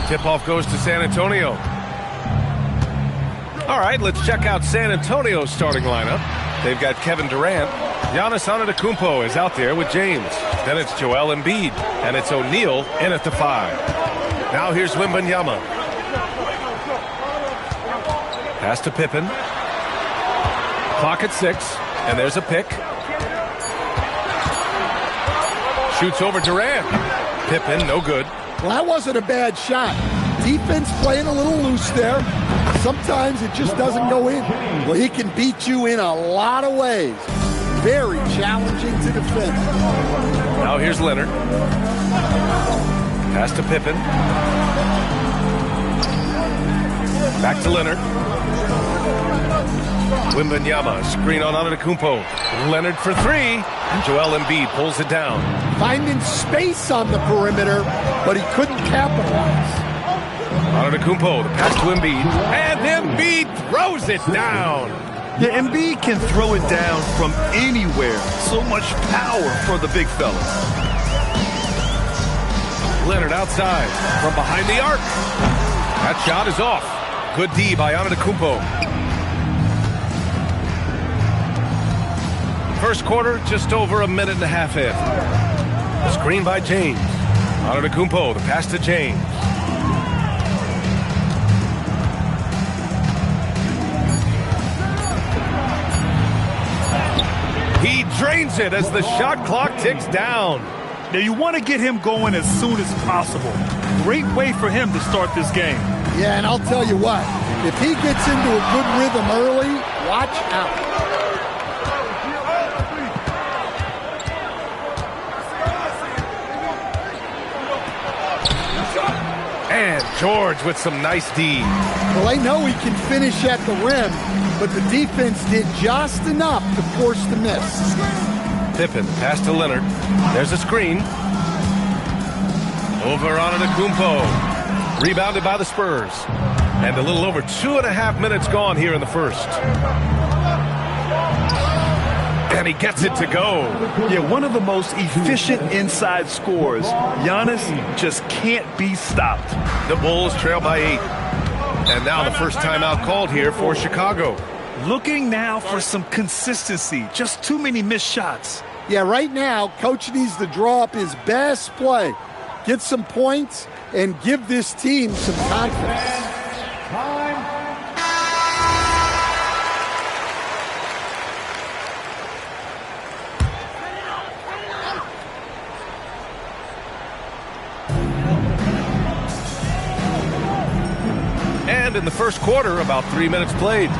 Tip-off goes to San Antonio. All right, let's check out San Antonio's starting lineup. They've got Kevin Durant. Giannis Antetokounmpo is out there with James. Then it's Joel Embiid, and it's O'Neal in at the 5. Now here's Wembanyama. Pass to Pippen. Clock at 6, and there's a pick. Shoots over Durant. Pippen, no good. Well, that wasn't a bad shot. Defense playing a little loose there. Sometimes it just doesn't go in. Well, he can beat you in a lot of ways. Very challenging to defend. Now here's Leonard. Pass to Pippen. Back to Leonard. Wembanyama, screen on Antetokounmpo. Leonard for 3, and Joel Embiid pulls it down. Finding space on the perimeter, but he couldn't capitalize. Antetokounmpo, the pass to Embiid, and Embiid throws it down. Yeah, Embiid can throw it down from anywhere. So much power for the big fella. Leonard outside from behind the arc. That shot is off. Good D by Antetokounmpo. First quarter, just over a minute and a half in. Screen by James. Antetokounmpo, the pass to James. He drains it as the shot clock ticks down. Now you want to get him going as soon as possible. Great way for him to start this game. Yeah, and I'll tell you what, if he gets into a good rhythm early, watch out. And George with some nice D. Well, they know he can finish at the rim, but the defense did just enough to force the miss. Pippen, pass to Leonard. There's a screen. Over Antetokounmpo. Rebounded by the Spurs. And a little over 2.5 minutes gone here in the first. And he gets it to go. Yeah, one of the most efficient inside scorers. Giannis just can't be stopped. The Bulls trail by 8. And now the first timeout called here for Chicago. Looking now for some consistency. Just too many missed shots. Yeah, right now, Coach needs to draw up his best play. Get some points and give this team some confidence. And in the first quarter, about 3 minutes played.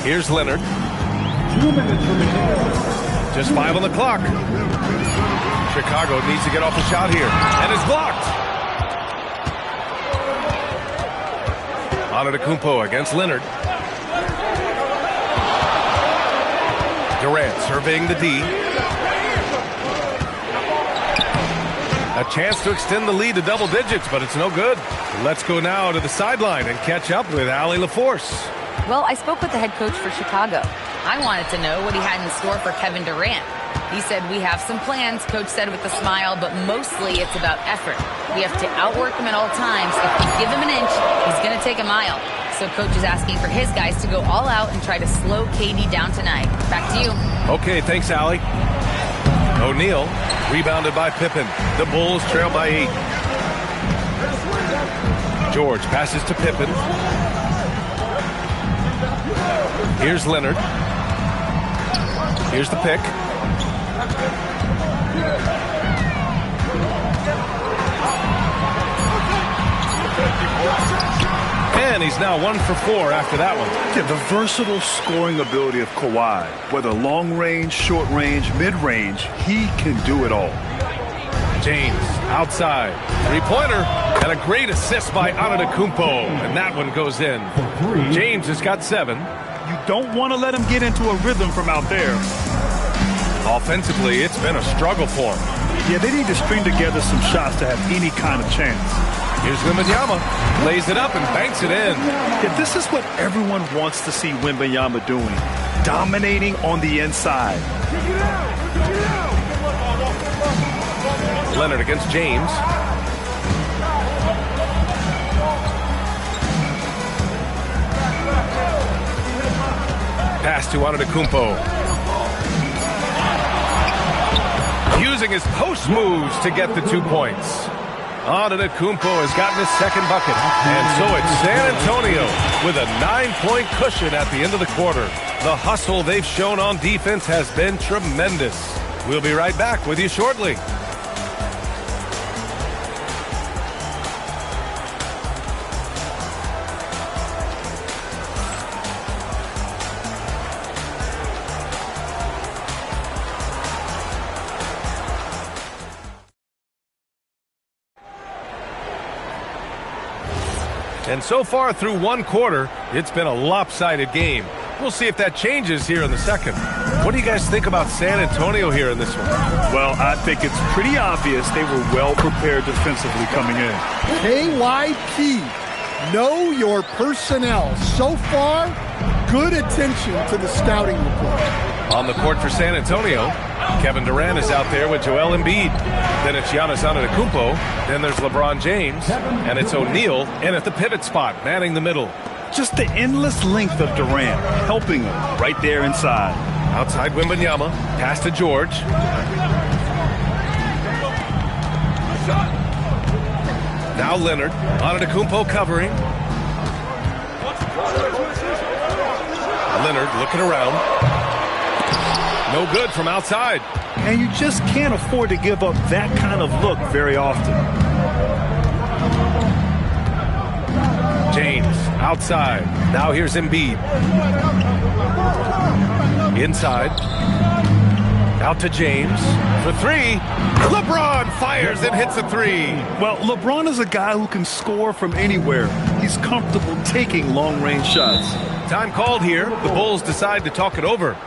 Here's Leonard. 2 minutes remaining. Just 5 on the clock. Chicago needs to get off the shot here. And it's blocked. Antetokounmpo against Leonard. Durant surveying the D. A chance to extend the lead to double digits, but it's no good. Let's go now to the sideline and catch up with Allie LaForce. Well, I spoke with the head coach for Chicago. I wanted to know what he had in store for Kevin Durant. He said, we have some plans, Coach said with a smile, but mostly it's about effort. We have to outwork him at all times. If we give him an inch, he's going to take a mile. So Coach is asking for his guys to go all out and try to slow KD down tonight. Back to you. Okay, thanks, Allie. O'Neal, rebounded by Pippen. The Bulls trail by 8. George passes to Pippen. Here's Leonard. Here's the pick. And he's now 1 for 4 after that one. Yeah, the versatile scoring ability of Kawhi, whether long range, short range, mid range, he can do it all. James outside, 3-pointer, and a great assist by Antetokounmpo, and that one goes in. James has got 7. You don't want to let him get into a rhythm from out there. Offensively, it's been a struggle for him. Yeah, they need to string together some shots to have any kind of chance. Here's Wembanyama, lays it up and banks it in. Yeah, this is what everyone wants to see Wembanyama doing, dominating on the inside. Leonard against James. Pass to Antetokounmpo. Using his post moves to get the 2 points. Antetokounmpo has gotten his second bucket. And so it's San Antonio with a 9-point cushion at the end of the quarter. The hustle they've shown on defense has been tremendous. We'll be right back with you shortly. And so far through one quarter, it's been a lopsided game. We'll see if that changes here in the second. What do you guys think about San Antonio here in this one? Well, I think it's pretty obvious they were well prepared defensively coming in. KYP, know your personnel. So far, good attention to the scouting report. On the court for San Antonio, Kevin Durant is out there with Joel Embiid. Then it's Giannis Antetokounmpo. Then there's LeBron James. And it's O'Neal in at the pivot spot, manning the middle. Just the endless length of Durant, helping him right there inside. Outside Wembanyama, pass to George. Now Leonard, Antetokounmpo covering. Leonard looking around. No good from outside. And you just can't afford to give up that kind of look very often. James outside. Now here's Embiid. Inside. Out to James for three. LeBron fires and hits a three. Well, LeBron is a guy who can score from anywhere. He's comfortable taking long-range shots. Time called here. The Bulls decide to talk it over.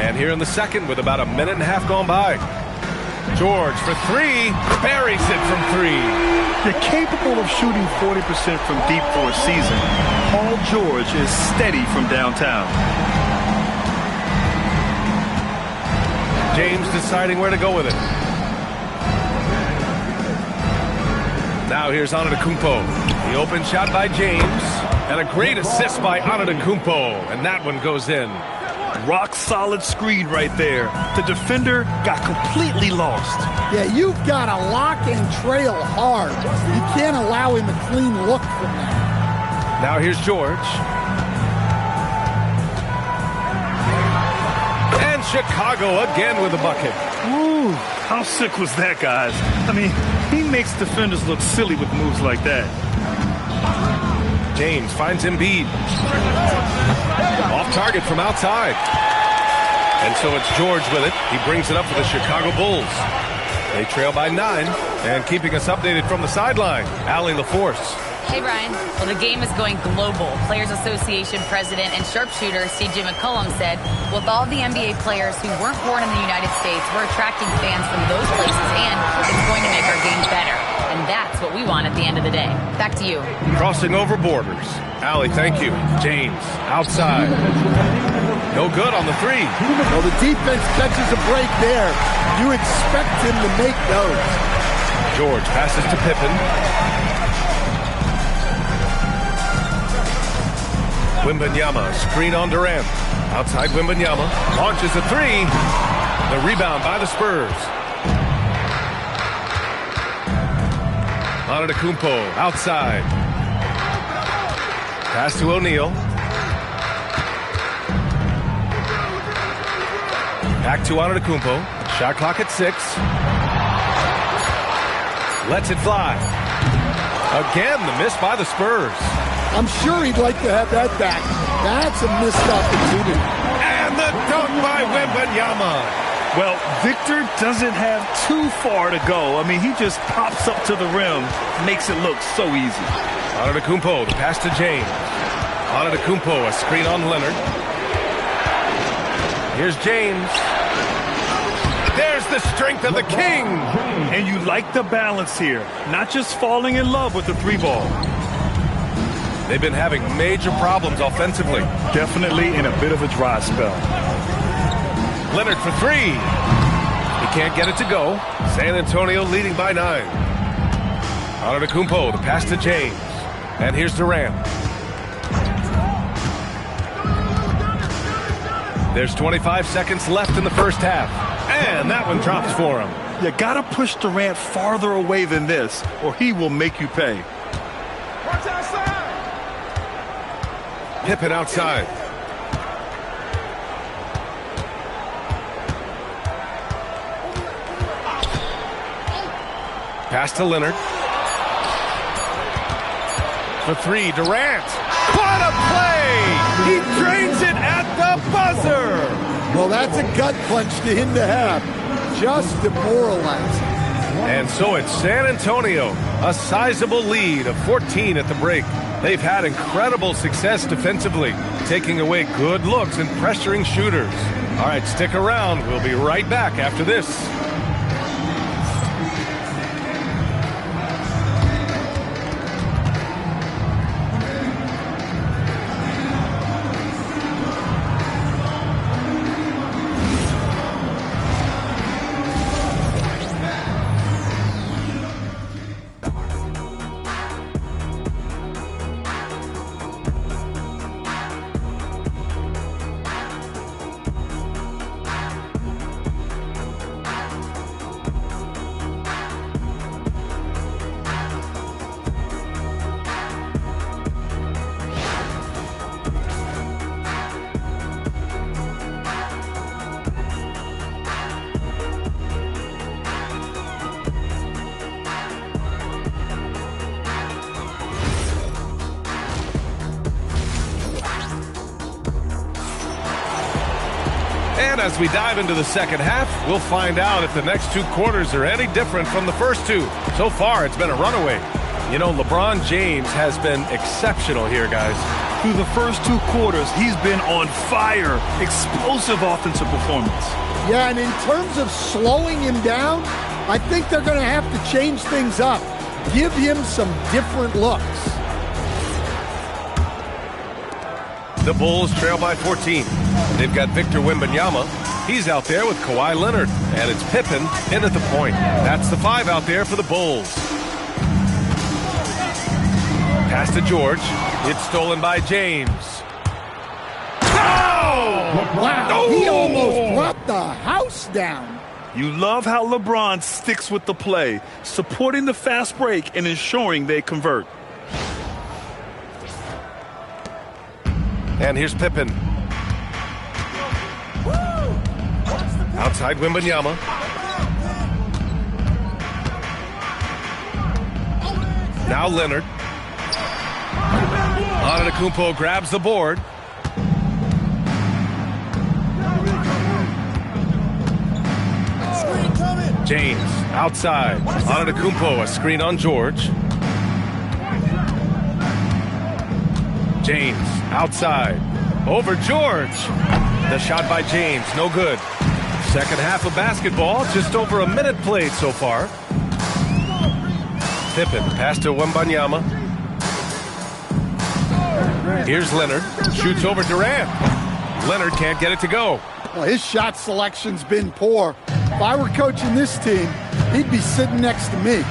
And here in the second with about a minute and a half gone by. George for three, buries it from three. You're capable of shooting 40% from deep for a season. Paul George is steady from downtown. James deciding where to go with it. Now here's Antetokounmpo. The open shot by James. And a great assist by Antetokounmpo. And that one goes in. Rock solid screen right there. The defender got completely lost. Yeah, you've got to lock and trail hard. You can't allow him a clean look from that. Now here's George. And Chicago again with a bucket. Ooh, how sick was that, guys? I mean, he makes defenders look silly with moves like that. James finds Embiid. Off target from outside. And so it's George with it. He brings it up for the Chicago Bulls. They trail by 9. And keeping us updated from the sideline, Allie LaForce. Hey, Brian. Well, the game is going global. Players Association president and sharpshooter C.J. McCollum said, with all the NBA players who weren't born in the United States, we're attracting fans from those places, and it's going to make our game better. And that's what we want at the end of the day. Back to you. Crossing over borders. Allie, thank you. James, outside. No good on the three. Well, the defense catches a break there. You expect him to make those. George passes to Pippen. Wembanyama, screen on Durant. Outside Wembanyama, launches a three. The rebound by the Spurs. Antetokounmpo, outside. Pass to O'Neal. Back to Antetokounmpo. Shot clock at 6. Lets it fly. Again, the miss by the Spurs. I'm sure he'd like to have that back. That's a missed opportunity. And the dunk by Wembanyama. Well, Victor doesn't have too far to go. I mean, he just pops up to the rim, makes it look so easy. Antetokounmpo, the pass to James. Antetokounmpo, a screen on Leonard. Here's James. There's the strength of the king. And you like the balance here, not just falling in love with the three ball. They've been having major problems offensively. Definitely in a bit of a dry spell. Leonard for three. He can't get it to go. San Antonio leading by 9. Antetokounmpo, the pass to James. And here's Durant. There's 25 seconds left in the first half. And that one drops for him. You gotta push Durant farther away than this, or he will make you pay. Watch outside. Pippen outside. Pass to Leonard. For three, Durant. What a play! He drains it at the buzzer! Well, that's a gut punch to him to have. Just demoralizing. And so it's San Antonio, a sizable lead of 14 at the break. They've had incredible success defensively, taking away good looks and pressuring shooters. All right, stick around. We'll be right back after this. And as we dive into the second half, we'll find out if the next 2 quarters are any different from the first 2. So far, it's been a runaway. You know, LeBron James has been exceptional here, guys. Through the first 2 quarters, he's been on fire. Explosive offensive performance. Yeah, and in terms of slowing him down, I think they're going to have to change things up. Give him some different looks. The Bulls trail by 14. They've got Victor Wembanyama. He's out there with Kawhi Leonard. And it's Pippen in at the point. That's the 5 out there for the Bulls. Pass to George. It's stolen by James. Oh! Wow, he almost brought the house down. You love how LeBron sticks with the play, supporting the fast break and ensuring they convert. And here's Pippen. Outside Wembanyama. Now Leonard. Antetokounmpo grabs the board. James outside. Antetokounmpo, a screen on George. James outside. Over George. The shot by James, no good. Second half of basketball, just over a minute played so far. Pippen, pass to Wembanyama. Here's Leonard, shoots over Durant. Leonard can't get it to go. Well, his shot selection's been poor. If I were coaching this team, he'd be sitting next to me.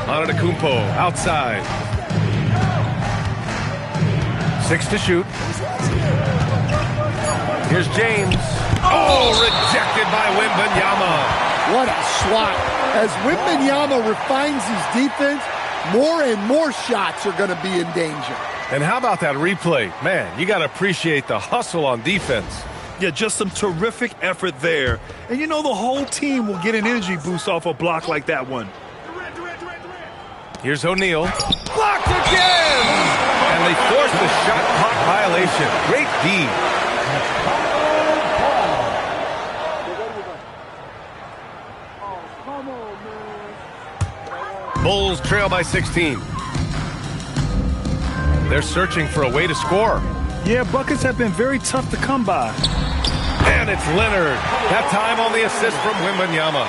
Antetokounmpo outside. 6 to shoot. Here's James. Oh, rejected by Wembanyama. What a swat. As Wembanyama refines his defense, more and more shots are going to be in danger. And how about that replay? Man, you got to appreciate the hustle on defense. Yeah, just some terrific effort there. And, you know, the whole team will get an energy boost off a block like that one. Here's O'Neal. Blocked again! And they forced the shot clock violation. Great D. Bulls trail by 16. They're searching for a way to score. Yeah, buckets have been very tough to come by. And it's Leonard. That time on the assist from Wembanyama.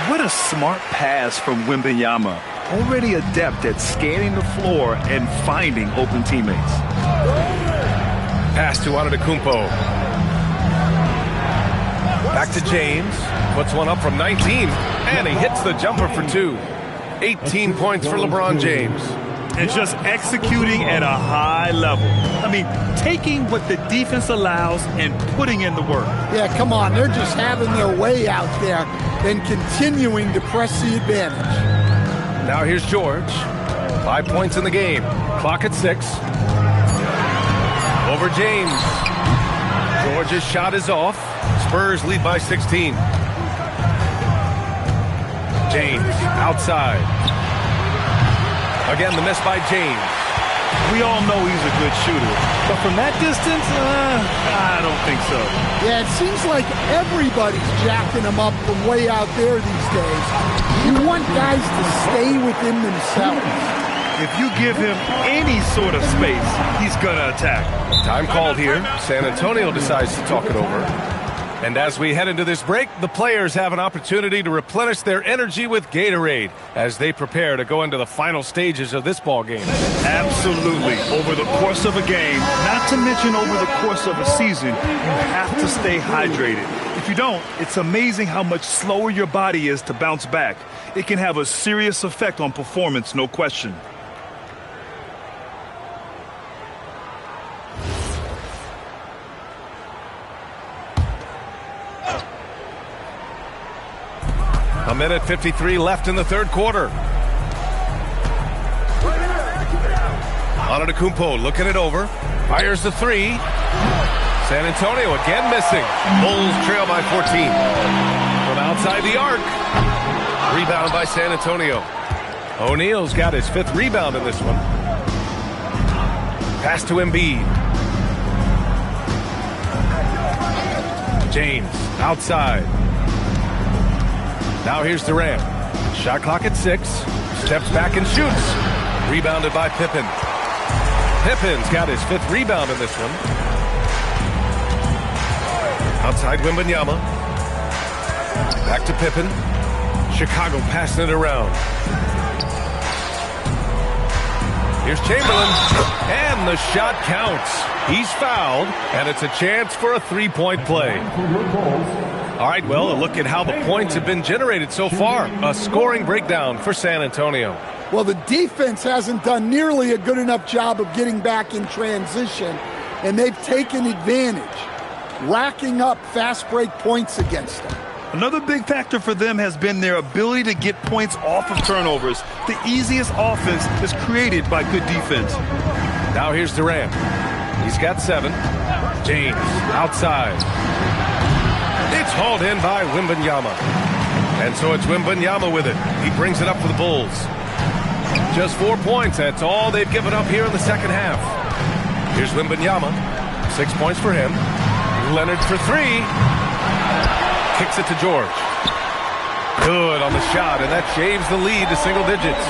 What a smart pass from Wembanyama. Already adept at scanning the floor and finding open teammates. Pass to Antetokounmpo. Back to James. Puts one up from 19. And he hits the jumper for 2. 18 points for LeBron James. And just executing at a high level. I mean, taking what the defense allows and putting in the work. Yeah, come on. They're just having their way out there and continuing to press the advantage. Now here's George. 5 points in the game. Clock at 6. Over James. George's shot is off. Spurs lead by 16. James outside. Again, the miss by James. We all know he's a good shooter, but from that distance, I don't think so. Yeah, it seems like everybody's jacking him up from way out there these days. You want guys to stay within themselves. If you give him any sort of space, he's going to attack. Time called here. San Antonio decides to talk it over. And as we head into this break, the players have an opportunity to replenish their energy with Gatorade as they prepare to go into the final stages of this ball game. Absolutely. Over the course of a game, not to mention over the course of a season, you have to stay hydrated. If you don't, it's amazing how much slower your body is to bounce back. It can have a serious effect on performance, no question. A minute 53 left in the third quarter. Antetokounmpo looking it over. Fires the 3. San Antonio again missing. Bulls trail by 14. From outside the arc. Rebound by San Antonio. O'Neal's got his 5th rebound in this one. Pass to Embiid. James outside. Now here's Durant. Shot clock at 6. Steps back and shoots. Rebounded by Pippen. Pippen's got his 5th rebound in this one. Outside Wembanyama. Back to Pippen. Chicago passing it around. Here's Chamberlain. And the shot counts. He's fouled, and it's a chance for a 3-point play. All right, well, a look at how the points have been generated so far. A scoring breakdown for San Antonio. Well, the defense hasn't done nearly a good enough job of getting back in transition, and they've taken advantage, racking up fast break points against them. Another big factor for them has been their ability to get points off of turnovers. The easiest offense is created by good defense. Now here's Durant. He's got 7. James outside. It's hauled in by Wembanyama. And so it's Wembanyama with it. He brings it up for the Bulls. Just 4 points. That's all they've given up here in the second half. Here's Wembanyama. 6 points for him. Leonard for 3. Kicks it to George. Good on the shot, and that shaves the lead to single digits.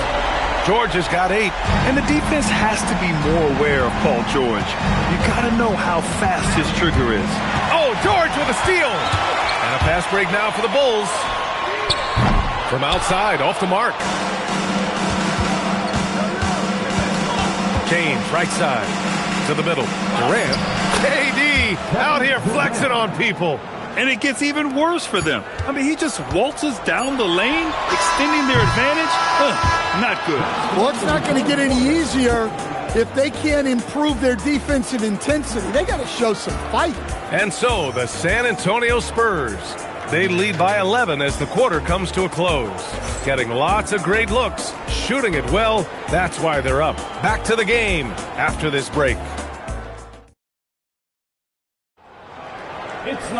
George has got 8. And the defense has to be more aware of Paul George. You got to know how fast his trigger is. Oh, George with a steal. And a fast break now for the Bulls. From outside, off the mark. James, right side, to the middle. Durant. KD out here flexing on people. And it gets even worse for them. I mean, he just waltzes down the lane, extending their advantage. Not good. Well, it's not going to get any easier if they can't improve their defensive intensity. They got to show some fight. And so the San Antonio Spurs, they lead by 11 as the quarter comes to a close. Getting lots of great looks, shooting it well. That's why they're up. Back to the game after this break. It's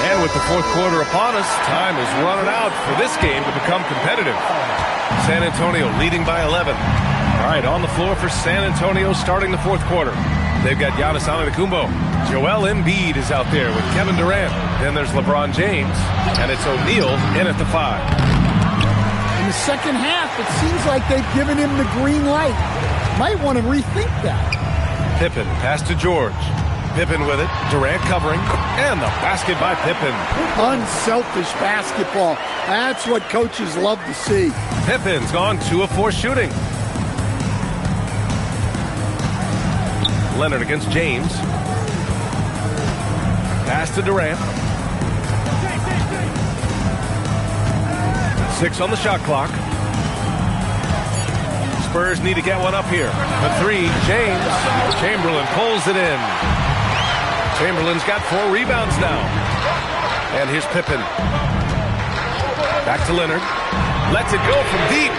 And with the fourth quarter upon us, time is running out for this game to become competitive. San Antonio leading by 11. All right, on the floor for San Antonio starting the fourth quarter. They've got Giannis Antetokounmpo. Joel Embiid is out there with Kevin Durant. Then there's LeBron James, and it's O'Neal in at the 5. In the second half, it seems like they've given him the green light. Might want to rethink that. Pippen, pass to George. Pippen with it, Durant covering, and the basket by Pippen. Unselfish basketball. That's what coaches love to see. Pippen's gone 2 of 4 shooting. Leonard against James. Pass to Durant. 6 on the shot clock. Spurs need to get one up here. The 3, James. Chamberlain pulls it in. Chamberlain's got 4 rebounds now. And here's Pippen. Back to Leonard. Lets it go from deep.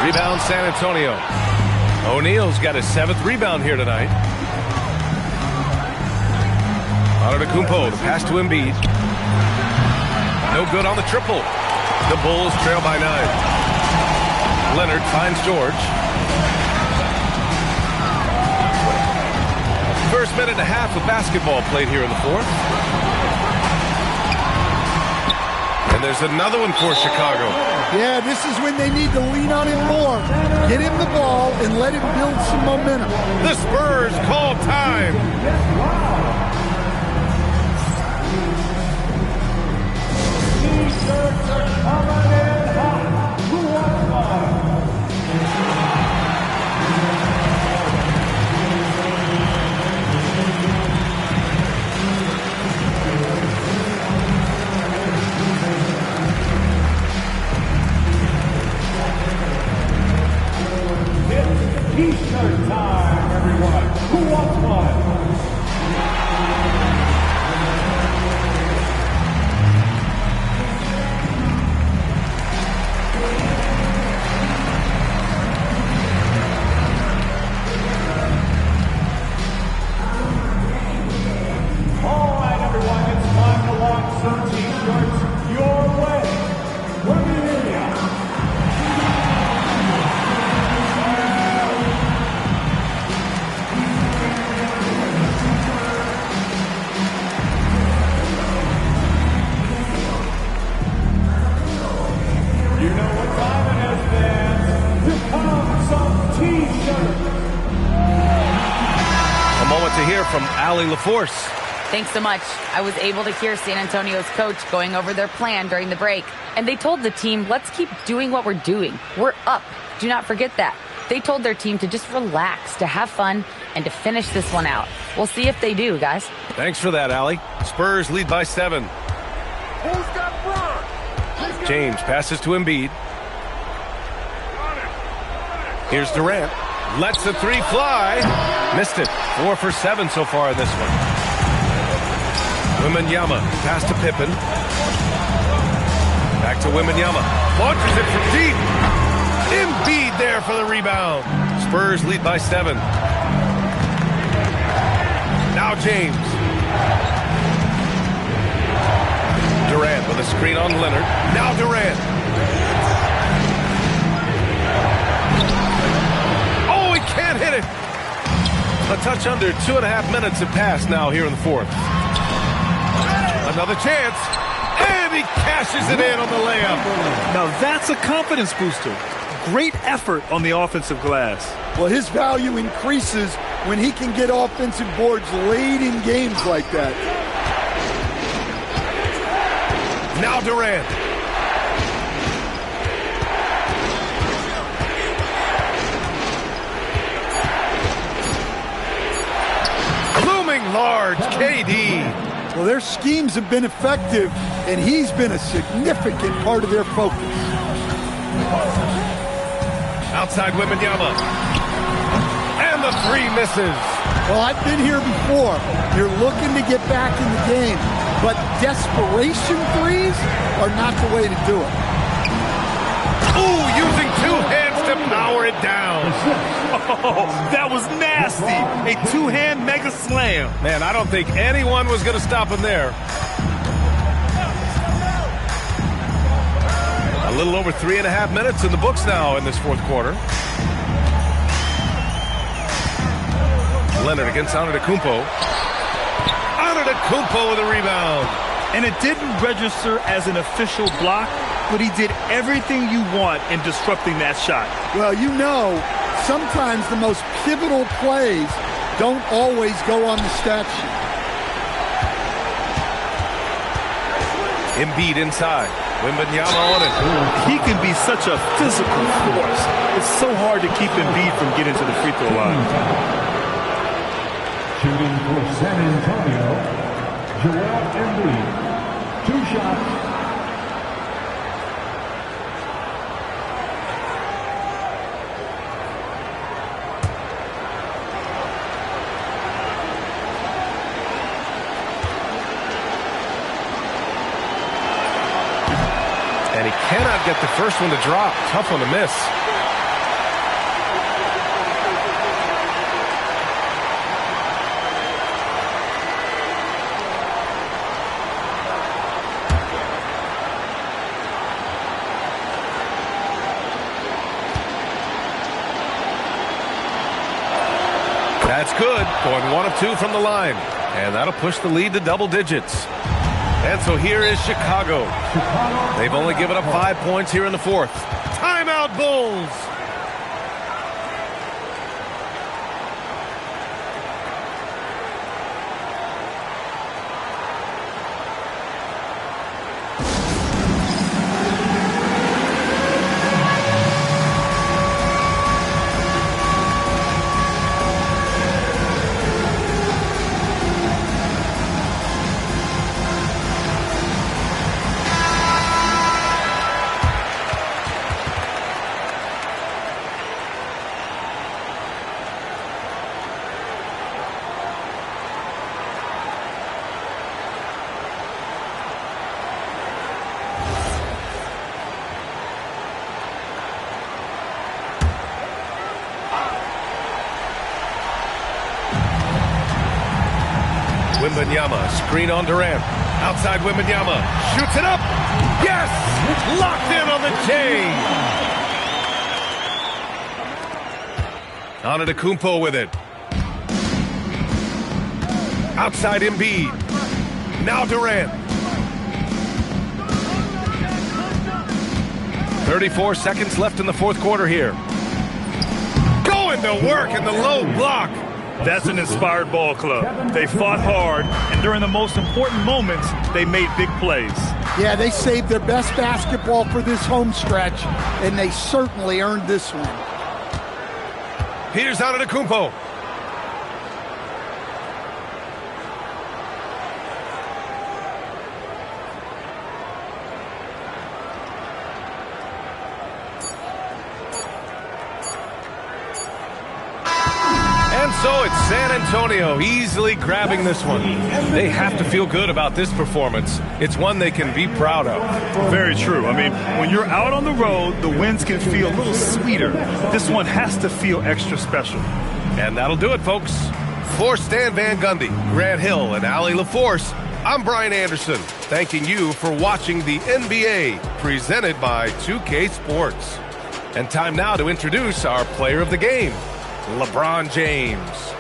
Rebound San Antonio. O'Neal's got his 7th rebound here tonight. Antetokounmpo, the pass to Embiid. No good on the triple. The Bulls trail by 9. Leonard finds George. First minute and a half of basketball played here in the fourth. And there's another one for Chicago. Yeah, this is when they need to lean on him more. Get him the ball and let him build some momentum. The Spurs call time. T-shirts are coming in hot. Who wants one? T-shirt time, everyone. Who wants one? All right, everyone, it's time to launch some T-shirts your way. We're beginning now. You know what time it is, fans. Here comes some T-shirts. A moment to hear from Allie LaForce. Thanks so much. I was able to hear San Antonio's coach going over their plan during the break. And they told the team, let's keep doing what we're doing. We're up. Do not forget that. They told their team to just relax, to have fun, and to finish this one out. We'll see if they do, guys. Thanks for that, Allie. Spurs lead by 7. Who's got Bron? James passes to Embiid. Here's Durant. Lets the 3 fly. Missed it. 4 for 7 so far in this one. Wembanyama pass to Pippen. Back to Wembanyama. Launches it from deep. Embiid there for the rebound. Spurs lead by 7. Now James. Durant with a screen on Leonard. Now Durant. Oh, he can't hit it. A touch under 2.5 minutes have passed now here in the fourth. Another chance. And he cashes it in on the layup. Now that's a confidence booster. Great effort on the offensive glass. Well, his value increases when he can get offensive boards late in games like that. Now Durant. Looming large, KD. Well, their schemes have been effective, and he's been a significant part of their focus. Outside Wembanyama. And the 3 misses. Well, I've been here before. You're looking to get back in the game, but desperation threes are not the way to do it. Ooh, using 2 hands to power it down. Oh, that was nasty. A 2-hand mega slam. Man, I don't think anyone was going to stop him there. little over 3.5 minutes in the books now in this fourth quarter. Leonard against Antetokounmpo. Antetokounmpo with a rebound. And it didn't register as an official block, but he did everything you want in disrupting that shot. Well, you know, sometimes the most pivotal plays don't always go on the stat sheet. Embiid inside. Wembanyama on it. He can be such a physical force. It's so hard to keep Embiid from getting to the free throw line. Shooting for San Antonio, Joel Embiid. 2 shots. And he cannot get the first one to drop. Tough one to miss. That's good. Going 1 of 2 from the line. And that'll push the lead to double digits. And so here is Chicago. They've only given up 5 points here in the fourth. Timeout, Bulls! Wembanyama, screen on Durant. Outside Wembanyama, shoots it up. Yes! Locked in on the J. Antetokounmpo with it. Outside Embiid. Now Durant. 34 seconds left in the fourth quarter here. Going to work in the low block. That's an inspired ball club. They fought hard, and during the most important moments, they made big plays. Yeah, they saved their best basketball for this home stretch, and they certainly earned this one. Here's Antetokounmpo. And so it's San Antonio easily grabbing this one. They have to feel good about this performance. It's one they can be proud of. Very true. I mean, when you're out on the road, the wins can feel a little sweeter. This one has to feel extra special. And that'll do it, folks. For Stan Van Gundy, Grant Hill, and Allie LaForce, I'm Brian Anderson, thanking you for watching the NBA, presented by 2K Sports. And time now to introduce our player of the game, LeBron James.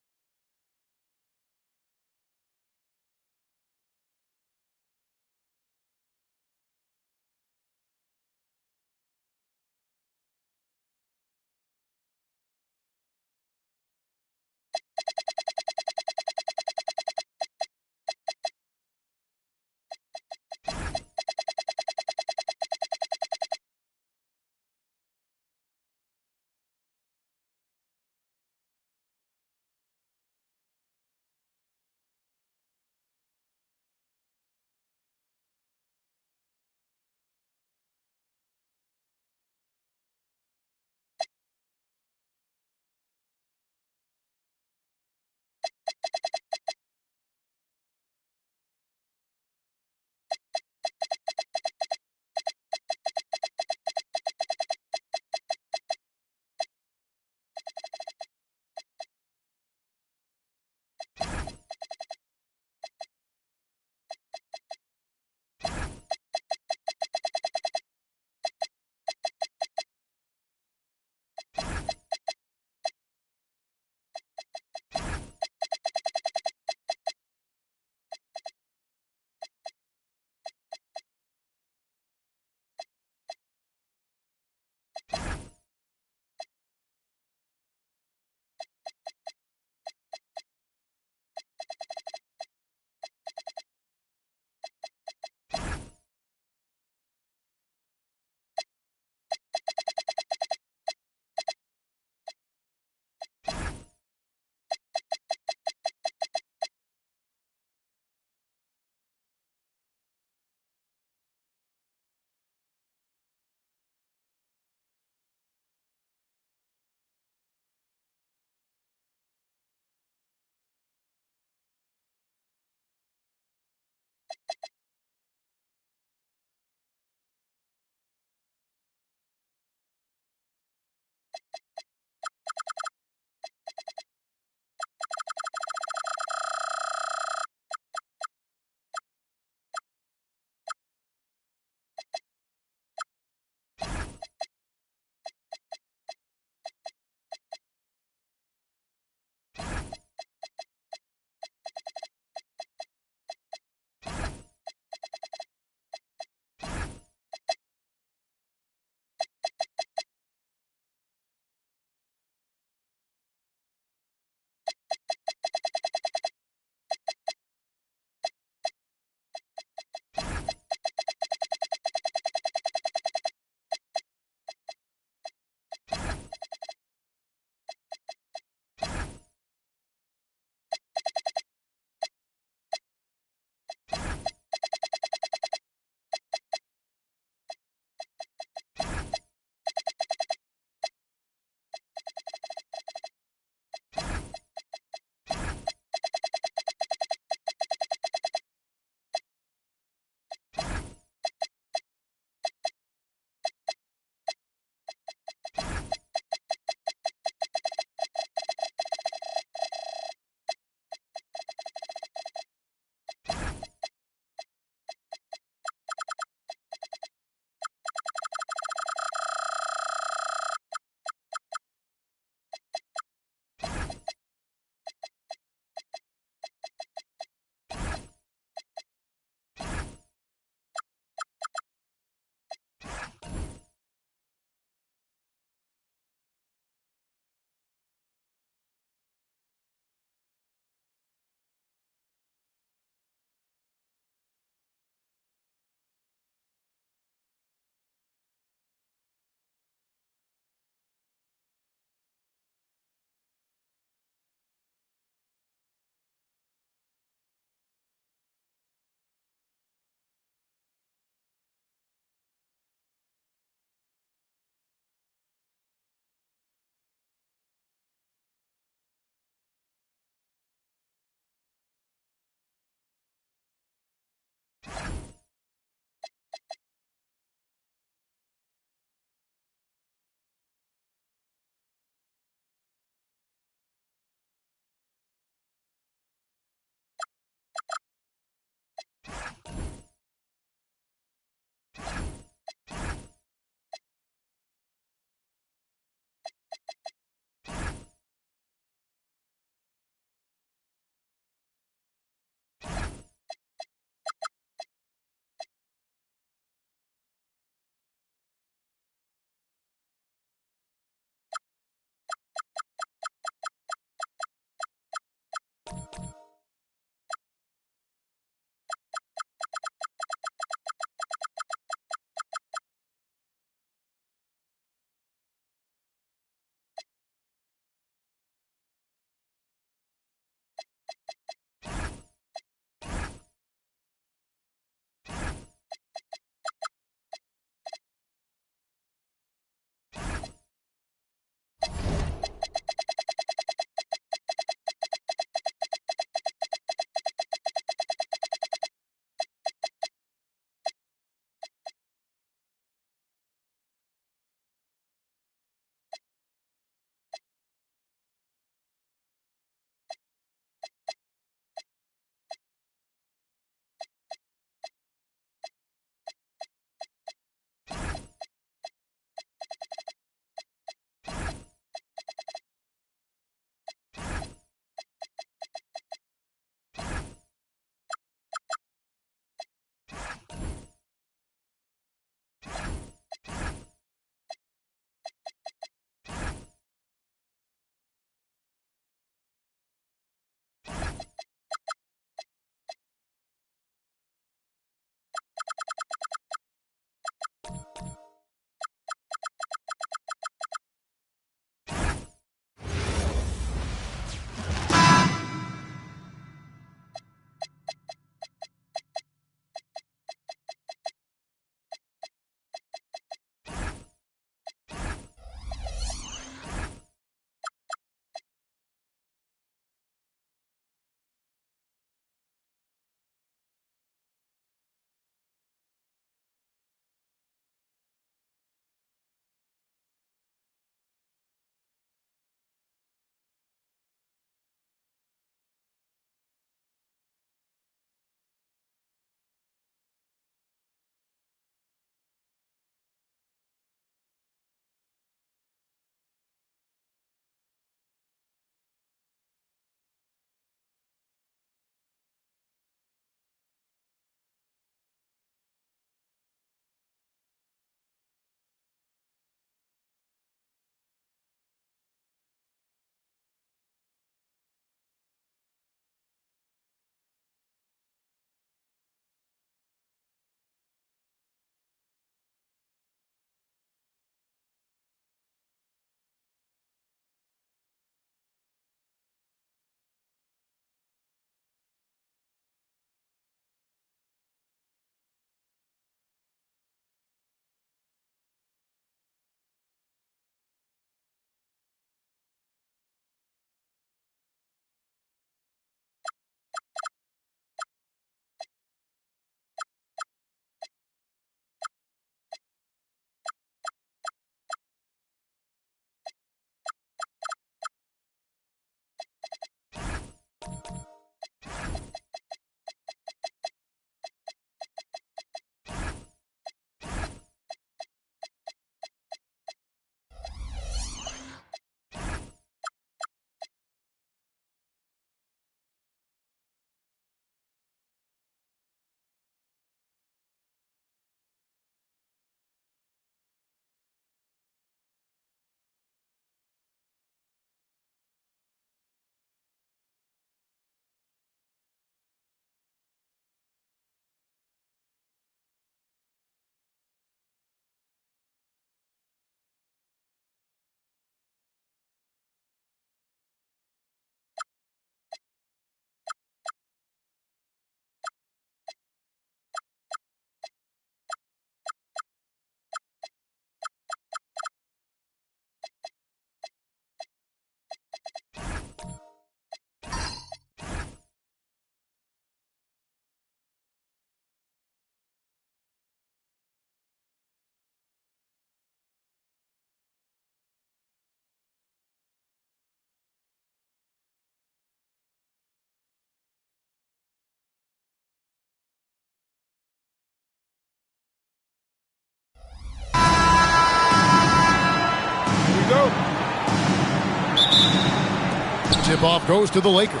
Tip-off goes to the Lakers.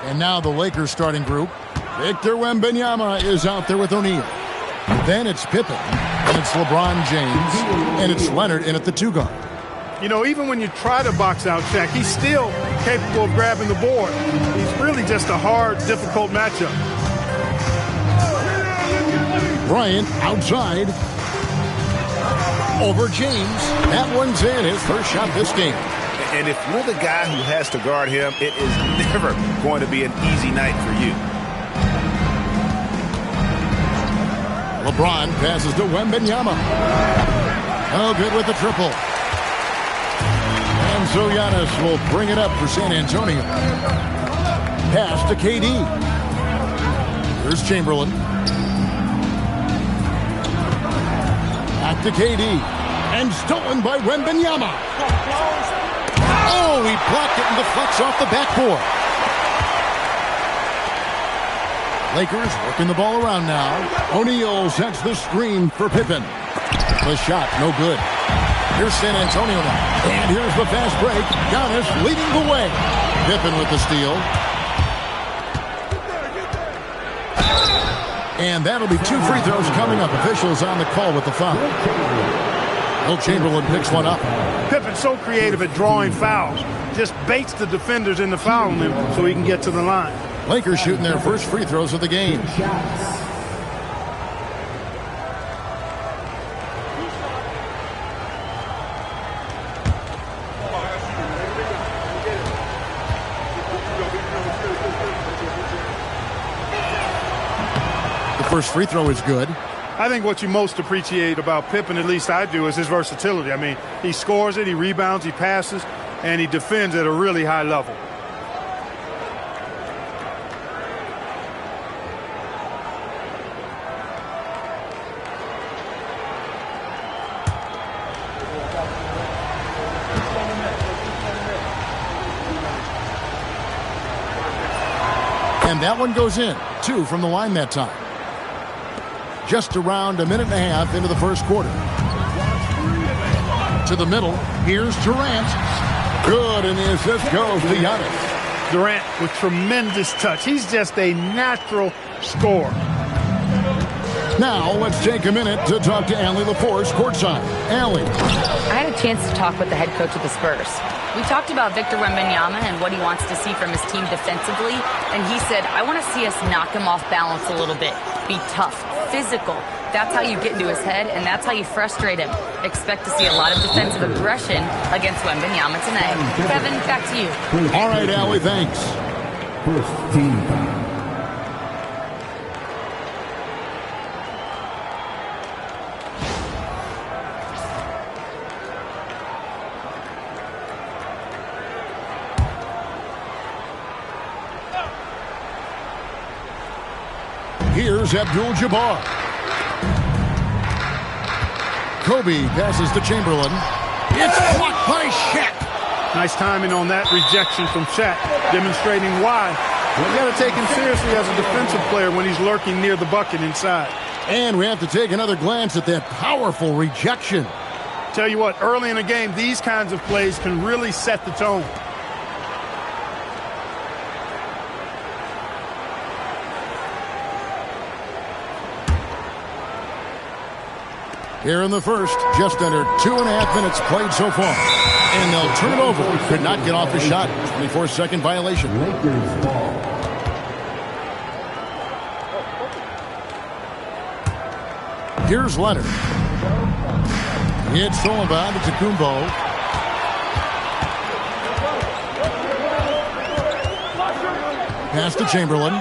And now the Lakers starting group. Victor Wembanyama is out there with O'Neal. Then it's Pippen. And it's LeBron James. And it's Leonard in at the 2 guard. You know, even when you try to box out Shaq, he's still capable of grabbing the board. He's really just a hard, difficult matchup. Bryant outside. Over James. That one's in. His first shot this game. And if you're the guy who has to guard him, it is never going to be an easy night for you. LeBron passes to Wembanyama. Oh, good with the triple. And so Giannis will bring it up for San Antonio. Pass to KD. Here's Chamberlain. Back to KD. And stolen by Wembanyama. Oh, he blocked it and deflects off the backboard. Lakers working the ball around now. O'Neal sets the screen for Pippen. The shot, no good. Here's San Antonio now. And here's the fast break. Giannis leading the way. Pippen with the steal. And that'll be 2 free throws coming up. Officials on the call with the foul. Will Chamberlain picks one up. Pippen's so creative at drawing fouls. Just baits the defenders into fouling him so he can get to the line. Lakers shooting their first free throws of the game. The first free throw is good. I think what you most appreciate about Pippen, at least I do, is his versatility. I mean, he scores it, he rebounds, he passes, and he defends at a really high level. And that one goes in. 2 from the line that time. Just around a minute and a half into the first quarter. To the middle. Here's Durant. Good, and the assist goes to Giannis. Durant with tremendous touch. He's just a natural scorer. Now let's take a minute to talk to Allie LaForce courtside. Allie. I had a chance to talk with the head coach of the Spurs. We talked about Victor Wembanyama and what he wants to see from his team defensively, and he said, I want to see us knock him off balance a little bit. Be tough, physical. That's how you get into his head, and that's how you frustrate him. Expect to see a lot of defensive aggression against Wembanyama tonight. Kevin, back to you. All right, Allie, thanks. First team foul. Here's Abdul-Jabbar. Kobe passes to Chamberlain. It's blocked by Shaq. Nice timing on that rejection from Shaq, demonstrating why. You got to take him seriously as a defensive player when he's lurking near the bucket inside. And we have to take another glance at that powerful rejection. Tell you what, early in the game, these kinds of plays can really set the tone. Here in the first, just under 2.5 minutes played so far. And they'll turn it over. Could not get off the shot. 24-second violation. Lakers ball. Here's Leonard. It's Sullivan to Kumbo. Pass to Chamberlain.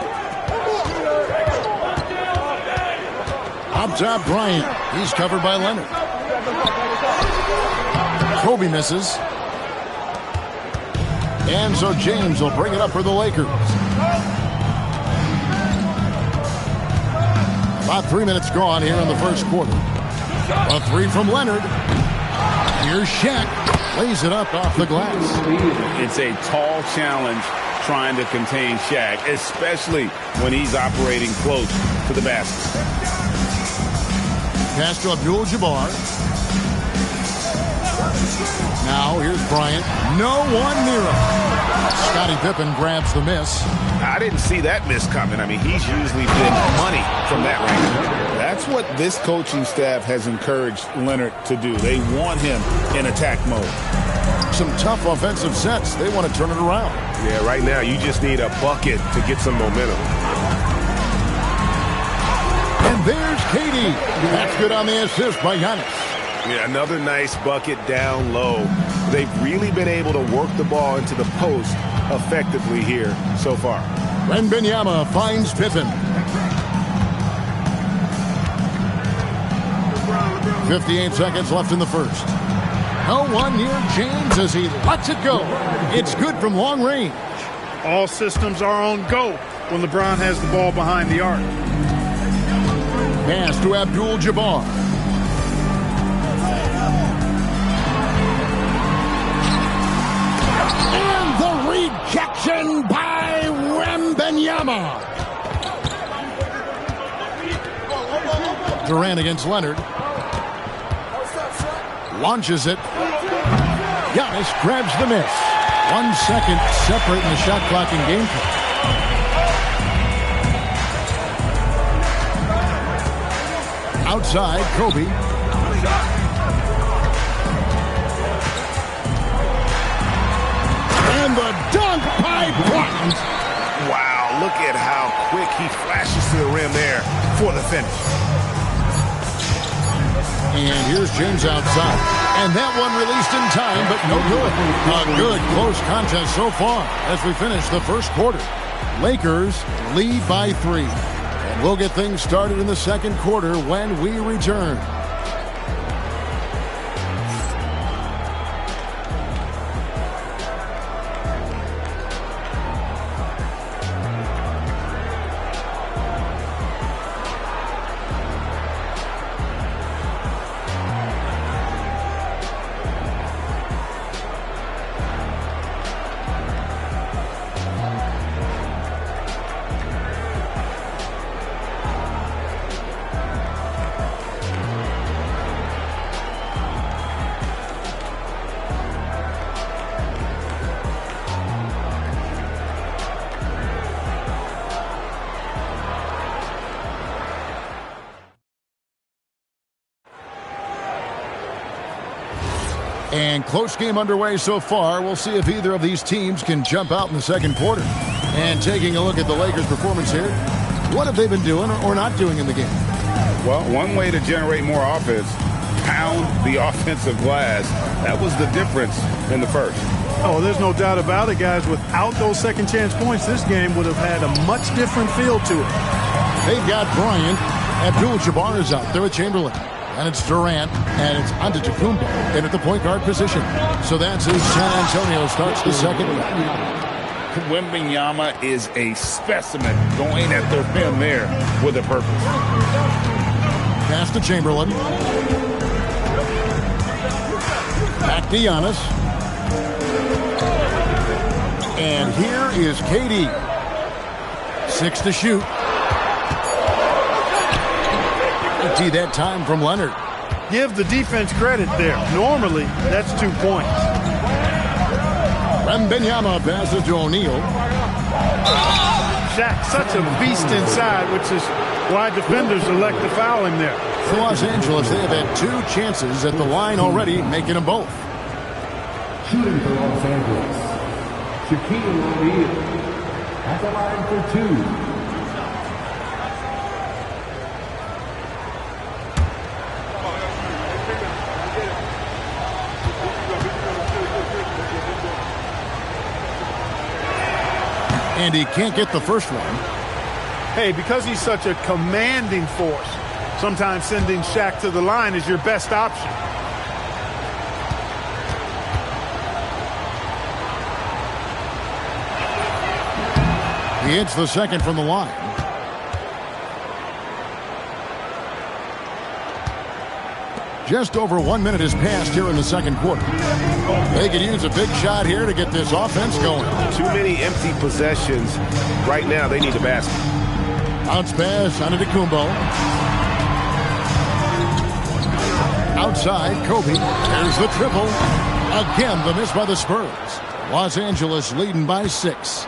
Up top, Bryant. He's covered by Leonard. Kobe misses. And so James will bring it up for the Lakers. About 3 minutes gone here in the first quarter. A 3 from Leonard. Here's Shaq. Lays it up off the glass. It's a tall challenge trying to contain Shaq, especially when he's operating close to the basket. Pass to Abdul-Jabbar. Now here's Bryant. No one near him. Scottie Pippen grabs the miss. I didn't see that miss coming. I mean, he's usually been money from that range. That's what this coaching staff has encouraged Leonard to do. They want him in attack mode. Some tough offensive sets. They want to turn it around. Yeah, right now you just need a bucket to get some momentum. And there's Katie. That's good on the assist by Giannis. Yeah, another nice bucket down low. They've really been able to work the ball into the post effectively here so far. Wembanyama finds Pippen. 58 seconds left in the first. No one near James as he lets it go. It's good from long range. All systems are on go when LeBron has the ball behind the arc. Pass to Abdul-Jabbar. And the rejection by Wembanyama. Durant against Leonard. Launches it. Giannis grabs the miss. 1 second separating the shot clock and game clock. Outside, Kobe. And the dunk by Bryant. Wow, look at how quick he flashes to the rim there for the finish. And here's James outside. And that one released in time, but no good. A good close contest so far as we finish the first quarter. Lakers lead by 3. And we'll get things started in the second quarter when we return. And close game underway so far. We'll see if either of these teams can jump out in the second quarter. And taking a look at the Lakers' performance here, what have they been doing or not doing in the game? Well, one way to generate more offense, pound the offensive glass. That was the difference in the first. Oh, there's no doubt about it, guys. Without those second chance points, this game would have had a much different feel to it. They've got Bryant. Abdul-Jabbar is out there with Chamberlain. And it's Durant, and it's Antetokounmpo in at the point guard position. So that's as San Antonio starts the second. Wembanyama is a specimen going at the rim there with a purpose. Pass to Chamberlain. Back to Giannis. And here is KD. 6 to shoot. See that time from Leonard. Give the defense credit there. Normally, that's 2 points. Wembanyama passes to O'Neal. Shaq, such a beast inside, which is why defenders elect to foul him there. For Los Angeles, they have had 2 chances at the line already, making them both. Shooting for Los Angeles, Shaquille O'Neal at the line for 2. And he can't get the first one. Hey, because he's such a commanding force, sometimes sending Shaq to the line is your best option. He hits the second from the line. Just over 1 minute has passed here in the second quarter. They could use a big shot here to get this offense going. Too many empty possessions. Right now, they need a basket. Bounce pass, Antetokounmpo. Outside, Kobe. There's the triple. Again, the miss by the Spurs. Los Angeles leading by 6.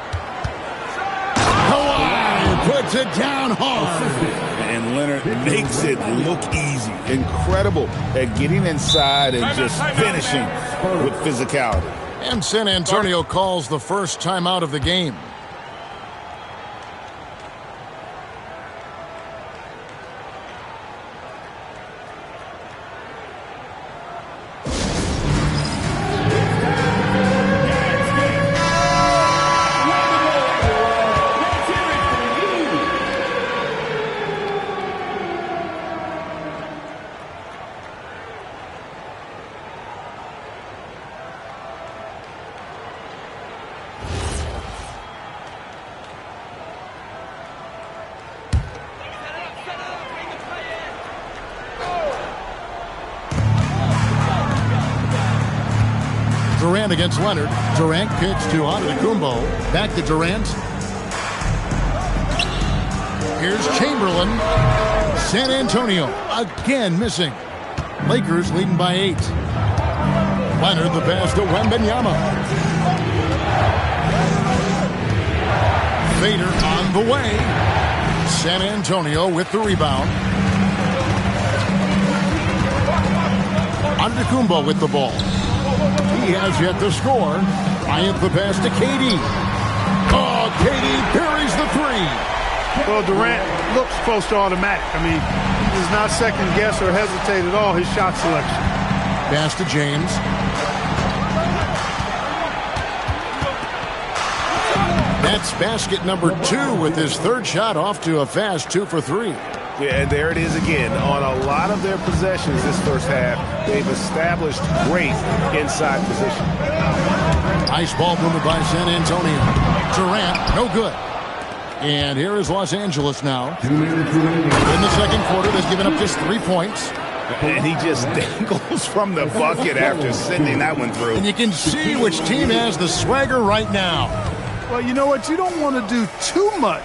Kawhi puts it down hard. And Leonard makes it look easy. Incredible at getting inside and just finishing with physicality. And San Antonio calls the first timeout of the game. Durant against Leonard. Durant kicks to Antetokounmpo. Back to Durant. Here's Chamberlain. San Antonio again missing. Lakers leading by 8. Leonard the pass to Wembanyama. Vader on the way. San Antonio with the rebound. Antetokounmpo with the ball. He has yet to score. Bryant the pass to KD. Oh, KD buries the 3. Well, Durant looks close to automatic. I mean, he does not second guess or hesitate at all his shot selection. Pass to James. That's basket number 2 with his 3rd shot off to a fast 2 for 3. Yeah, and there it is again. On a lot of their possessions this first half, they've established great inside position. Nice ball movement by San Antonio. Durant, no good. And here is Los Angeles now. In the second quarter, they've given up just 3 points. And he just dangles from the bucket after sending that one through. And you can see which team has the swagger right now. Well, you know what? You don't want to do too much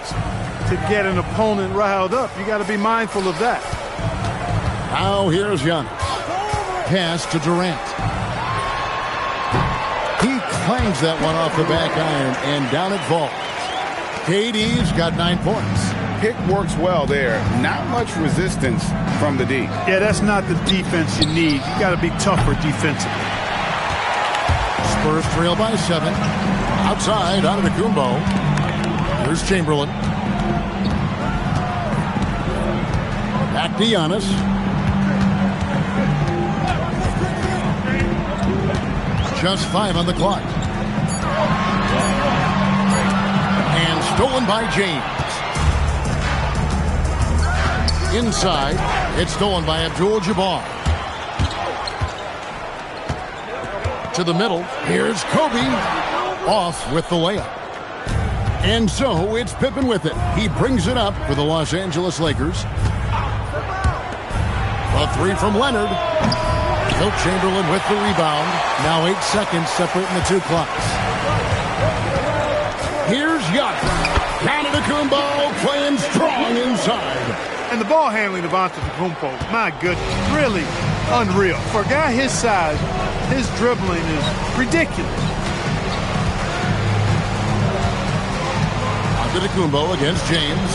to get an opponent riled up. You got to be mindful of that. Now here's Giannis. Pass to Durant. He clangs that one off the back iron and down it falls. KD's got 9 points. Pick works well there. Not much resistance from the D. Yeah, that's not the defense you need. You got to be tougher defensively. Spurs trail by 7. Outside, Antetokounmpo. Here's Chamberlain. Back to Giannis. Just 5 on the clock. And stolen by James. Inside, it's stolen by Abdul-Jabbar. To the middle, here's Kobe. Off with the layup. And so it's Pippen with it. He brings it up for the Los Angeles Lakers. A 3 from Leonard. Wilt Chamberlain with the rebound. Now 8 seconds separating the 2 clocks. Here's Giannis. Antetokounmpo playing strong inside. And the ball handling of Antetokounmpo, my goodness, really unreal. For a guy his size, his dribbling is ridiculous. Antetokounmpo against James.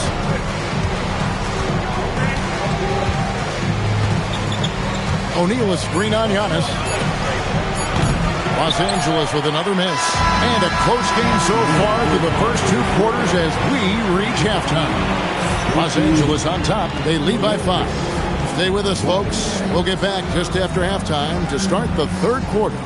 O'Neal is screen on Giannis. Los Angeles with another miss. And a close game so far through the first 2 quarters as we reach halftime. Los Angeles on top. They lead by 5. Stay with us, folks. We'll get back just after halftime to start the 3rd quarter.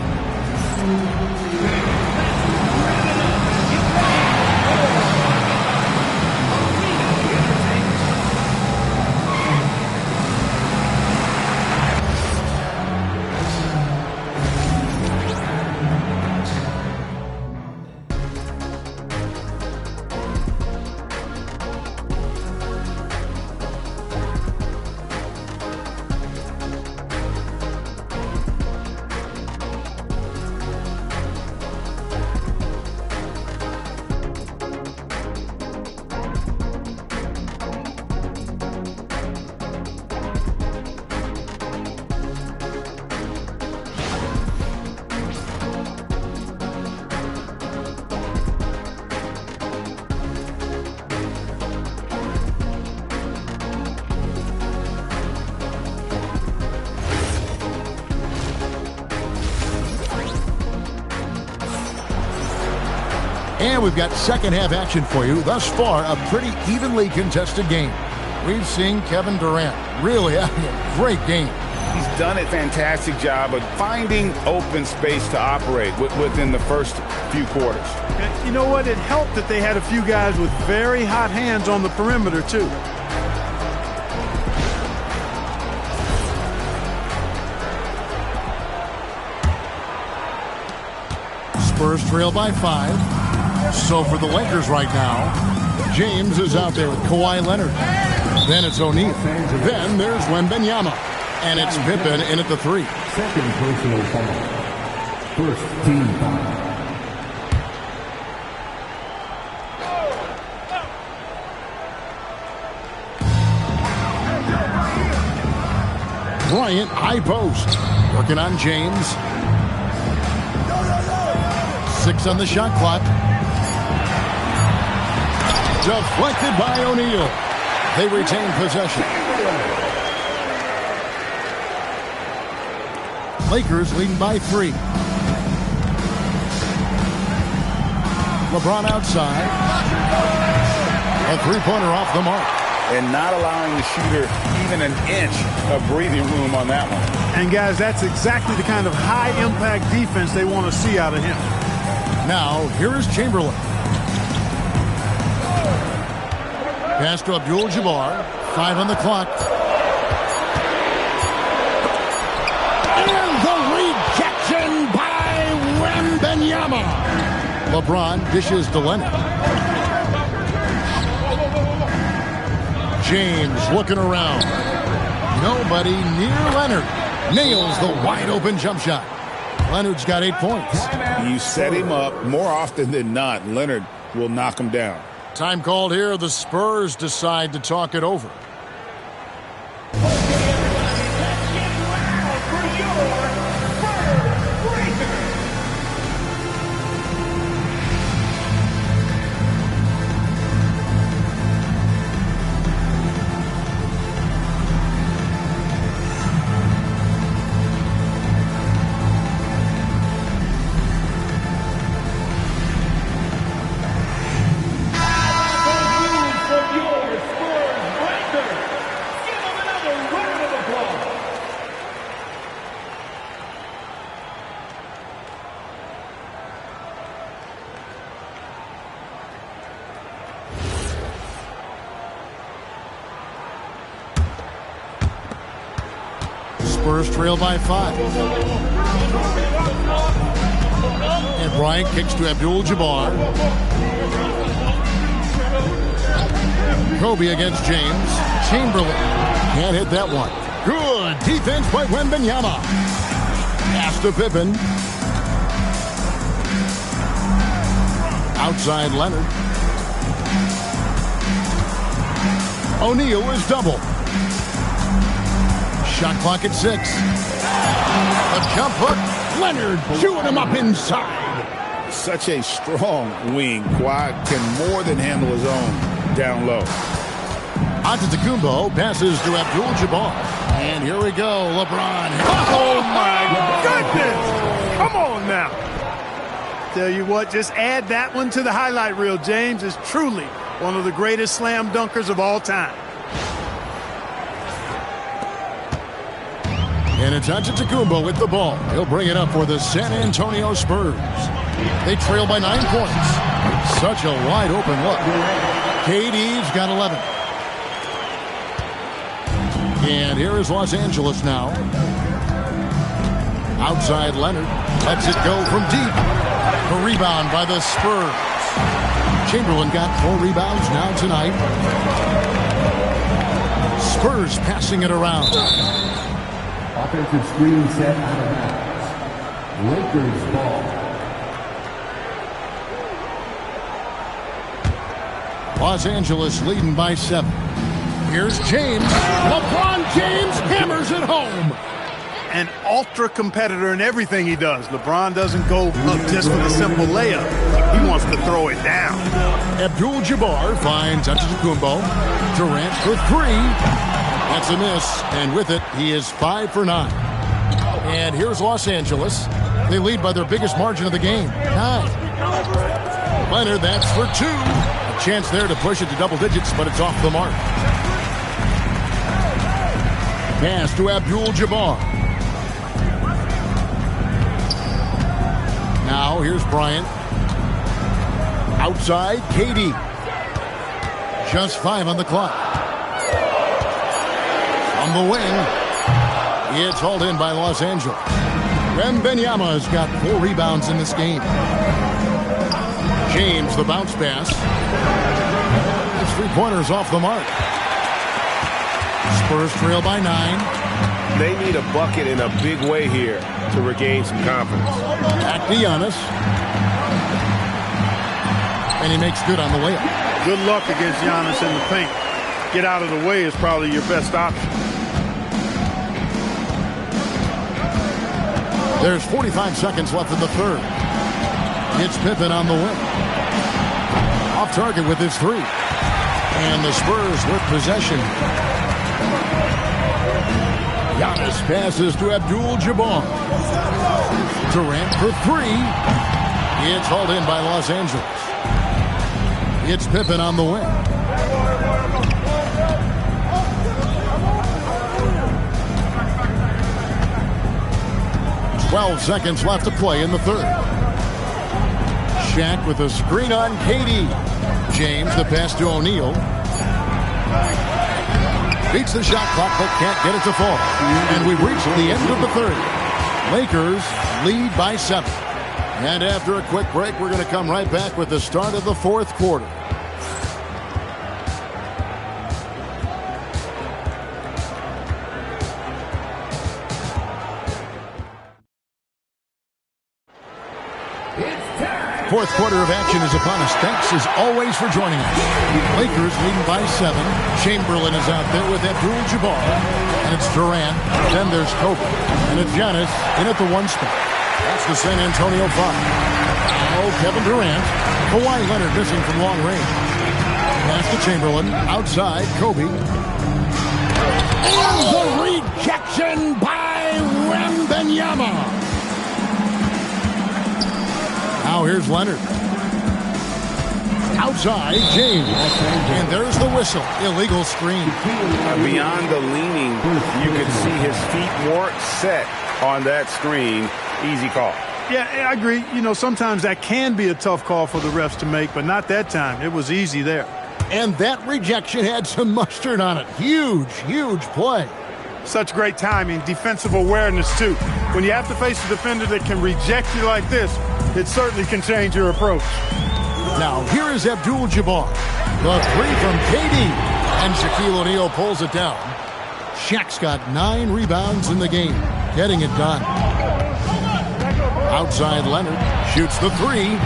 we've got second half action for you. Thus far, a pretty evenly contested game. We've seen Kevin Durant really having a great game. He's done a fantastic job of finding open space to operate within the first few quarters. You know what? It helped that they had a few guys with very hot hands on the perimeter, too. Spurs trail by 5. So for the Lakers right now, James is out there with Kawhi Leonard. Then it's O'Neal. Then there's Wembanyama. And it's Pippen in at the 3. Second personal foul. First team foul. Bryant, high post. Working on James. 6 on the shot clock. Deflected by O'Neal. They retain possession. Lakers leading by 3. LeBron outside. A three-pointer off the mark. And not allowing the shooter even an inch of breathing room on that one. And, guys, that's exactly the kind of high-impact defense they want to see out of him. Now, here is Chamberlain. Pass to Abdul-Jabbar. 5 on the clock. And the rejection by Wembanyama. LeBron dishes to Leonard. James looking around. Nobody near Leonard. Nails the wide-open jump shot. Leonard's got 8 points. You set him up more often than not. Leonard will knock him down. Time called here. The Spurs decide to talk it over. Spurs trail by 5. And Bryant kicks to Abdul-Jabbar. Kobe against James. Chamberlain can't hit that one. Good defense by Wembanyama. Pass to Pippen. Outside Leonard. O'Neal is double. Shot clock at 6. A jump hook. Leonard chewing him up inside. Such a strong wing. Kawhi can more than handle his own down low. Antetokounmpo passes to Abdul-Jabbar. And here we go. LeBron. Oh, my goodness. Come on now. Tell you what, just add that one to the highlight reel. James is truly one of the greatest slam dunkers of all time. And it's Antetokounmpo with the ball. He'll bring it up for the San Antonio Spurs. They trail by 9 points. Such a wide open look. KD's got 11. And here is Los Angeles now. Outside Leonard. Lets it go from deep. A rebound by the Spurs. Chamberlain got 4 rebounds now tonight. Spurs passing it around. Offensive screen set out of bounds. Lakers ball. Los Angeles leading by 7. Here's James. LeBron James hammers it home. An ultra competitor in everything he does. LeBron doesn't go up just with a simple layup. He wants to throw it down. Abdul-Jabbar finds Antetokounmpo. Durant for 3. That's a miss, and with it, he is 5 for 9. And here's Los Angeles. They lead by their biggest margin of the game, 9. Leonard, that's for 2. A chance there to push it to double digits, but it's off the mark. Pass to Abdul-Jabbar. Now here's Bryant. Outside, KD. Just 5 on the clock. On the wing, it's hauled in by Los Angeles. Wembanyama has got 4 rebounds in this game. James, the bounce pass. That's 3-pointers off the mark. Spurs trail by 9. They need a bucket in a big way here to regain some confidence. Back to Giannis. And he makes good on the layup. Good luck against Giannis in the paint. Get out of the way is probably your best option. There's 45 seconds left in the third. It's Pippen on the wing. Off target with his 3. And the Spurs with possession. Giannis passes to Abdul-Jabbar. Durant for 3. It's hauled in by Los Angeles. It's Pippen on the wing. 12 seconds left to play in the third. Shaq with a screen on KD. James, the pass to O'Neal. Beats the shot clock, but can't get it to fall. And we've reached the end of the third. Lakers lead by 7. And after a quick break, we're going to come right back with the start of the fourth quarter. Fourth quarter of action is upon us. Thanks as always for joining us. Lakers leading by 7. Chamberlain is out there with Abdul-Jabbar. And it's Durant. Then there's Kobe. And it's Giannis in at the 1 spot. That's the San Antonio 5. Now Kevin Durant. Kawhi Leonard missing from long range. Pass to Chamberlain. Outside, Kobe. And the rejection by Wembanyama. Now here's Leonard. Outside, James. And there's the whistle. Illegal screen. Beyond the leaning, you can see his feet weren't set on that screen. Easy call. Yeah, I agree. You know, sometimes that can be a tough call for the refs to make, but not that time. It was easy there. And that rejection had some mustard on it. Huge, huge play. Such great timing, defensive awareness, too. When you have to face a defender that can reject you like this, it certainly can change your approach. Now, here is Abdul-Jabbar. The 3 from KD. And Shaquille O'Neal pulls it down. Shaq's got 9 rebounds in the game, getting it done. Outside, Leonard shoots the 3.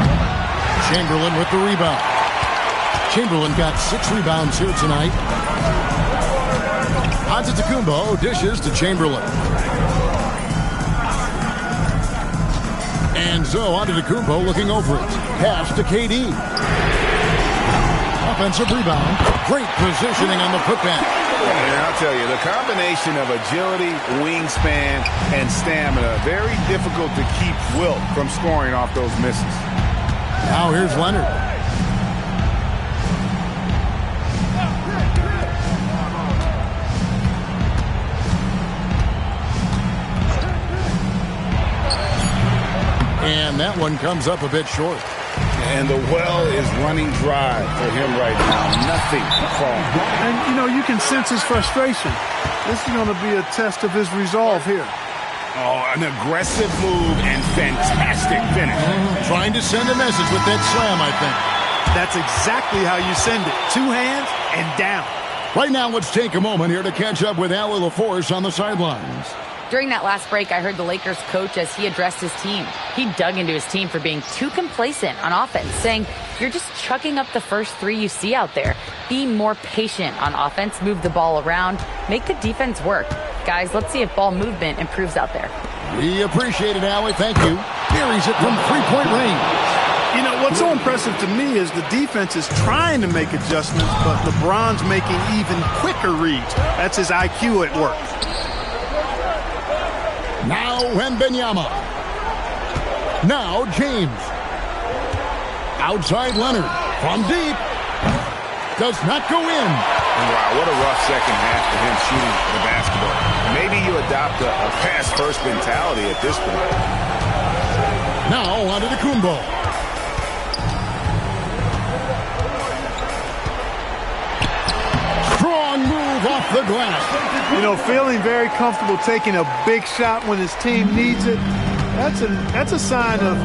Chamberlain with the rebound. Chamberlain got 6 rebounds here tonight. Antetokounmpo dishes to Chamberlain. And so Antetokounmpo looking over it. Pass to KD. Offensive rebound. Great positioning on the putback. And I'll tell you, the combination of agility, wingspan, and stamina, very difficult to keep Wilt from scoring off those misses. Now here's Leonard. And that one comes up a bit short. And the well is running dry for him right now. Nothing falling. And, you know, you can sense his frustration. This is going to be a test of his resolve here. Oh, an aggressive move and fantastic finish. Trying to send a message with that slam, I think. That's exactly how you send it. 2 hands and down. Right now, let's take a moment here to catch up with Allie LaForce on the sidelines. During that last break, I heard the Lakers coach as he addressed his team. He dug into his team for being too complacent on offense, saying, you're just chucking up the first 3 you see out there. Be more patient on offense, move the ball around, make the defense work. Guys, let's see if ball movement improves out there. We appreciate it, Allie. Thank you. Buries it from 3-point range. You know, what's so impressive to me is the defense is trying to make adjustments, but LeBron's making even quicker reads. That's his IQ at work. Now Wembanyama. Now James. Outside Leonard. From deep. Does not go in. Wow, what a rough second half for him shooting the basketball. Maybe you adopt a pass-first mentality at this point. Now on to Kumbo. Strong move off the glass. You know, feeling very comfortable taking a big shot when his team needs it. That's a sign of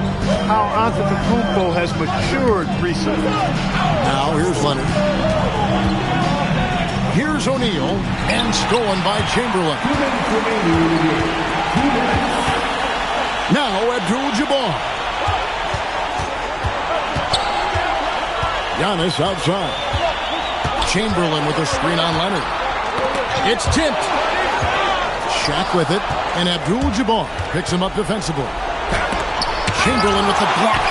how Antetokounmpo has matured recently. Now here's Leonard. Here's O'Neal, and stolen by Chamberlain. Now Abdul-Jabbar. Giannis outside. Chamberlain with a screen on Leonard. It's tipped. Shaq with it, and Abdul-Jabbar picks him up defensively. Chamberlain with the block.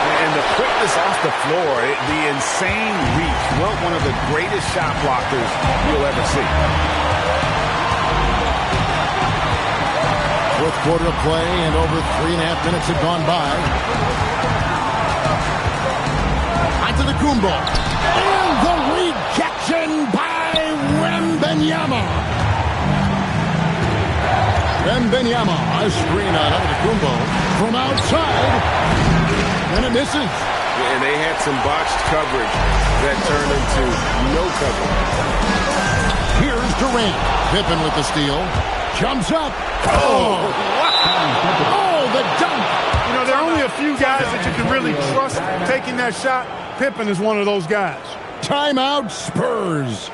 And the quickness off the floor, the insane reach. Well, one of the greatest shot blockers you'll ever see. Fourth quarter of play, and over 3.5 minutes have gone by. Antetokounmpo. And the rejection by Wembanyama. Wembanyama, a screen on Antetokounmpo from outside. And it misses. And they had some botched coverage that turned into no coverage. Here's Durant. Pippen with the steal. Jumps up. Oh, the dunk. You know, there are only a few guys that you can really trust taking that shot. Pippen is one of those guys. Timeout, Spurs.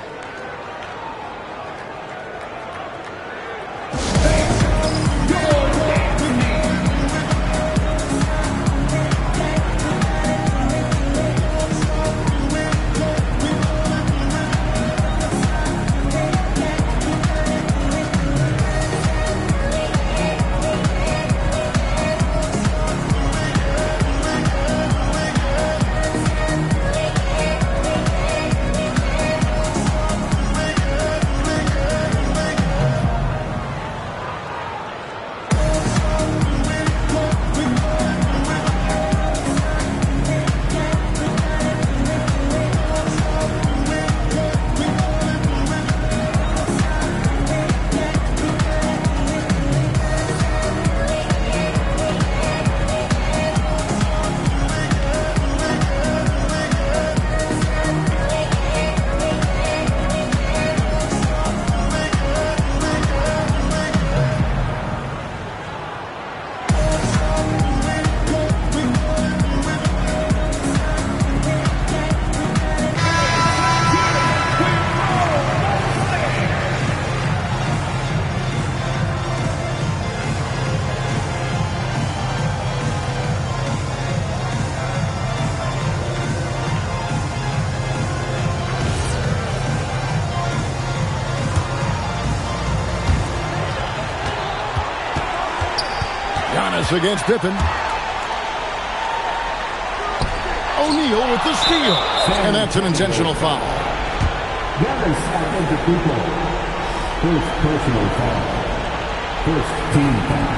Against Pippen. O'Neal with the steal. And that's an intentional foul. Giannis Antetokounmpo. First personal foul. First team foul.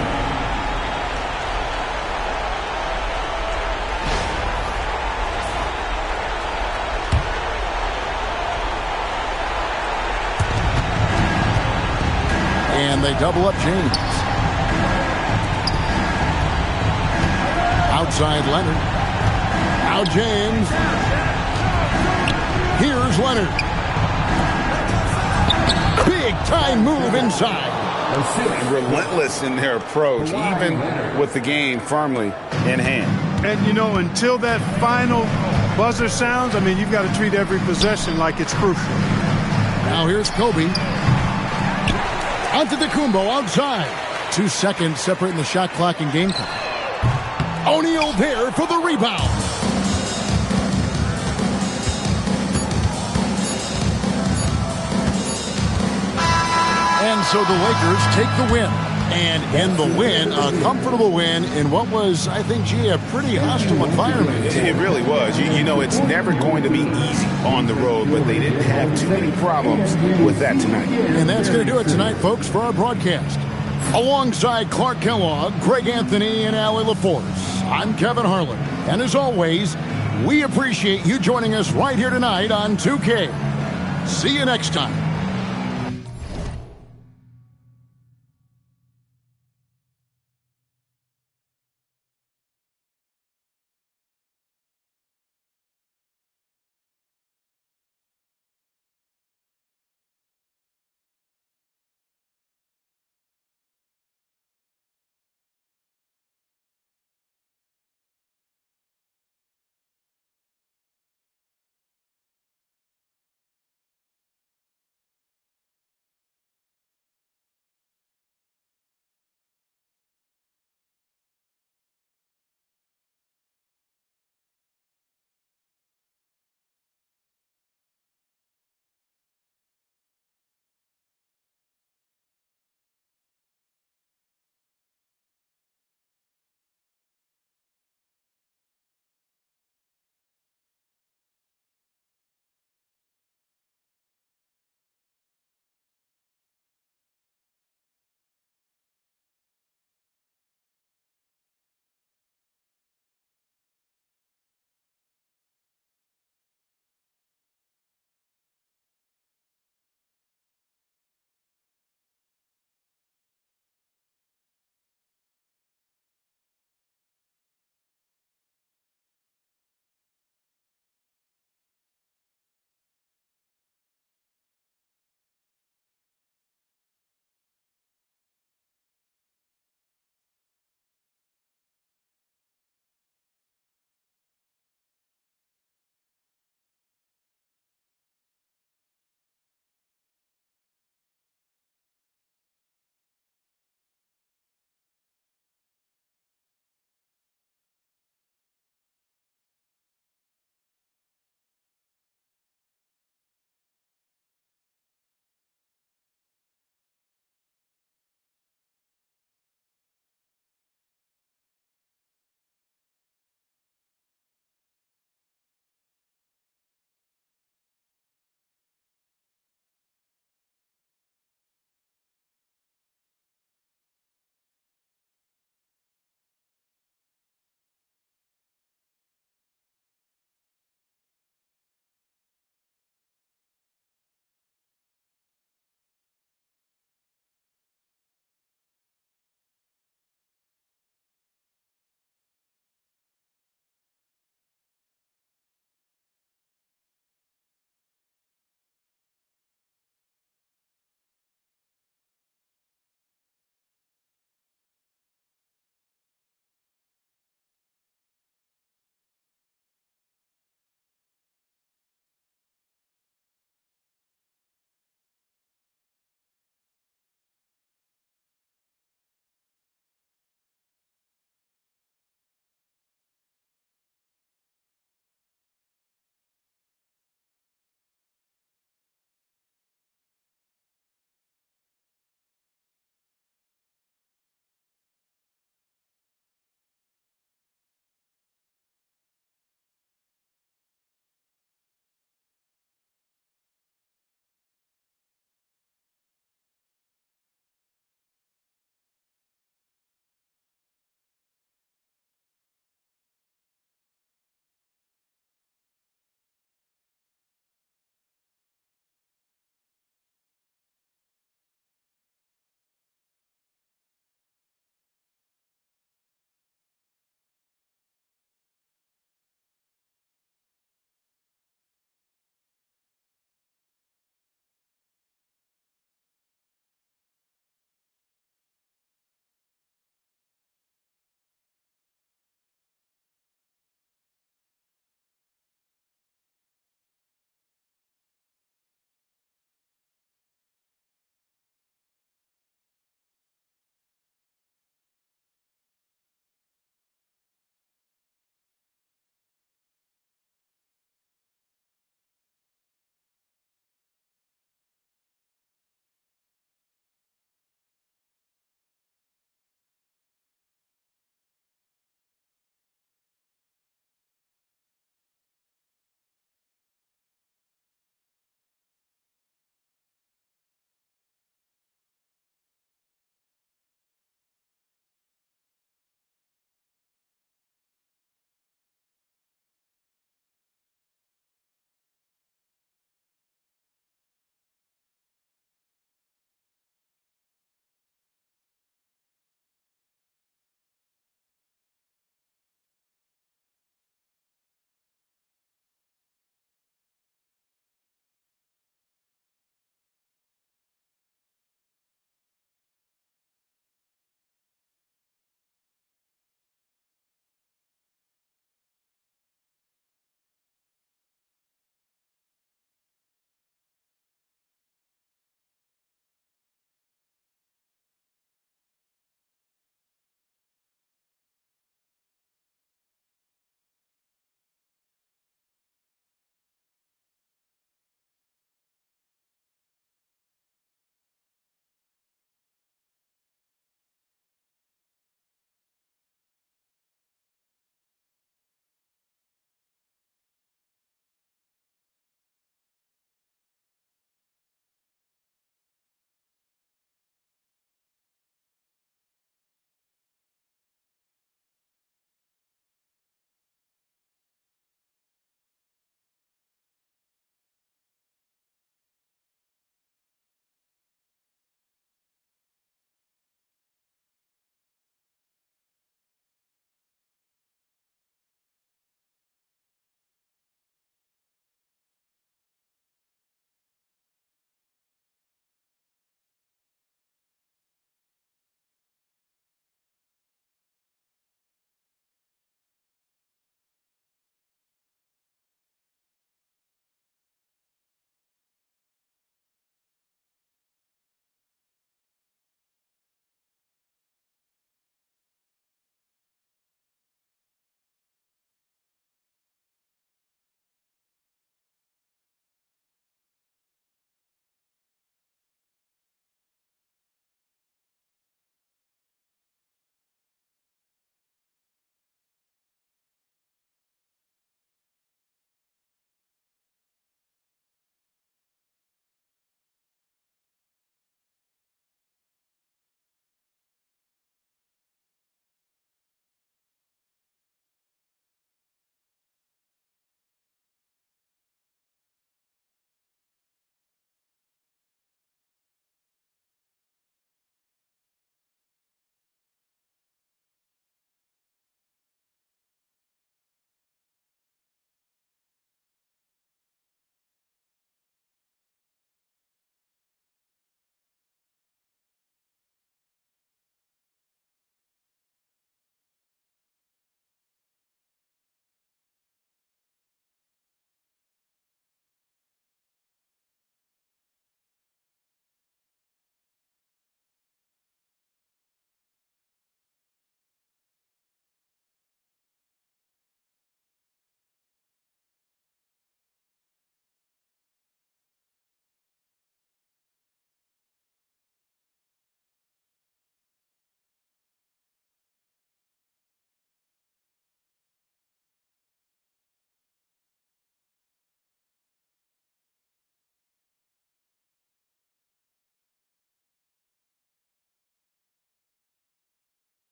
And they double up James. Outside Leonard. Now James. Here's Leonard. Big time move inside. Relentless in their approach, even with the game firmly in hand. And, you know, until that final buzzer sounds, I mean, you've got to treat every possession like it's crucial. Now here's Kobe. Antetokounmpo outside. 2 seconds separating the shot clock and game clock. O'Neal there for the rebound. And so the Lakers take the win. And in the win, a comfortable win in what was, I think, a pretty hostile environment. It really was. You know, it's never going to be easy on the road, but they didn't have too many problems with that tonight. And that's going to do it tonight, folks, for our broadcast. Alongside Clark Kellogg, Greg Anthony, and Allie LaForce, I'm Kevin Harlan. And as always, We appreciate you joining us right here tonight on 2K. See you next time.